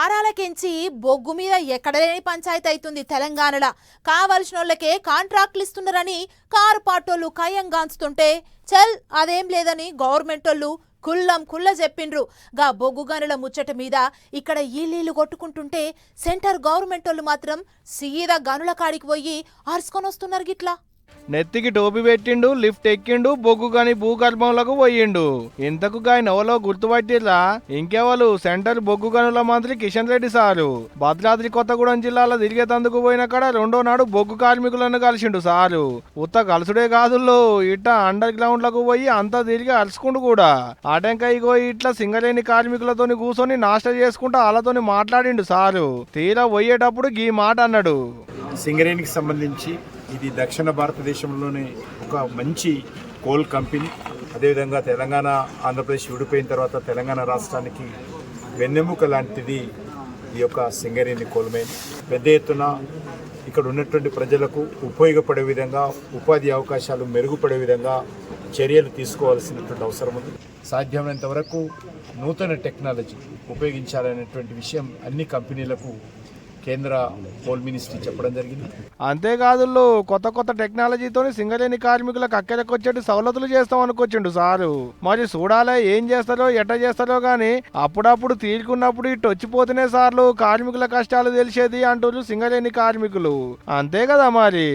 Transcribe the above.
వారాలకెంచి బొగ్గు మీద ఎక్కడలేని పంచాయతీ అవుతుంది తెలంగాణలో. కావలసినోళ్ళకే కాంట్రాక్టులు ఇస్తున్నారని కారు పాటోళ్ళు కయ్యంగాంచుతుంటే చల్ అదేం లేదని గవర్నమెంట్ వాళ్ళు కుల్ల చెప్పిండ్రు. గా బొగ్గు గనుల ముచ్చట మీద ఇక్కడ ఈలీలు కొట్టుకుంటుంటే సెంటర్ గవర్నమెంట్ వాళ్ళు మాత్రం సీదా గనుల కాడికి పోయి అరుచుకొని వస్తున్నారు గిట్లా. నెత్తికి టోపీ పెట్టిండు, లిఫ్ట్ ఎక్కిండు, బొగ్గు గాని భూగర్భంలోకి పోయిండు. ఇంతకు గాయ నవలో గుర్తుపట్టిర్రా? ఇంకెవరు? సెంటర్ బొగ్గు గనుల మంత్రి కిషన్ రెడ్డి సారు. భద్రాద్రి కొత్తగూడెం జిల్లాలో తిరిగేతందుకు పోయిన కాడ రెండో నాడు బొగ్గు కార్మికులను కలిసిండు సారు. ఉత్త కలుసుడే కాదుల్లో ఇట్లా అండర్ గ్రౌండ్ లకు పోయి అంతా తిరిగి అరుచుకుండు కూడా. ఆటంకాయి పోయి ఇట్లా సింగరేణి కార్మికులతోని కూర్చొని నాష్ట చేసుకుంటూ వాళ్ళతోని మాట్లాడిండు సారు. తీరా పోయేటప్పుడు గీ మాట అన్నాడు. సింగరేణికి సంబంధించి ఇది దక్షిణ భారతదేశంలోనే ఒక మంచి కోల్ కంపెనీ. అదేవిధంగా తెలంగాణ ఆంధ్రప్రదేశ్ విడిపోయిన తర్వాత తెలంగాణ రాష్ట్రానికి వెన్నెముక లాంటిది ఈ యొక్క సింగరేణి కోల్ మైన్. పెద్ద ఎత్తున ఇక్కడ ఉన్నటువంటి ప్రజలకు ఉపయోగపడే విధంగా, ఉపాధి అవకాశాలు మెరుగుపడే విధంగా చర్యలు తీసుకోవాల్సినటువంటి అవసరం ఉంది. సాధ్యమైనంత వరకు నూతన టెక్నాలజీ ఉపయోగించాలనేటువంటి విషయం అన్ని కంపెనీలకు కేంద్ర కోల్ మినిస్ట్రీ చెప్పడం జరిగింది. అంతేకాదు కొత్త టెక్నాలజీతో సింగరేణి కార్మికులకు అక్కడికొచ్చేట్టు సవలతులు చేస్తాం అనుకొచ్చిండు సారు. మరి చూడాలే ఏం చేస్తారో ఎట్ట చేస్తారో గాని అప్పుడప్పుడు తీరుకున్నప్పుడు ఇటు వచ్చిపోతేనే సార్లు కార్మికుల కష్టాలు తెలిసేది అంటారు సింగరేణి కార్మికులు. అంతే కదా మరి.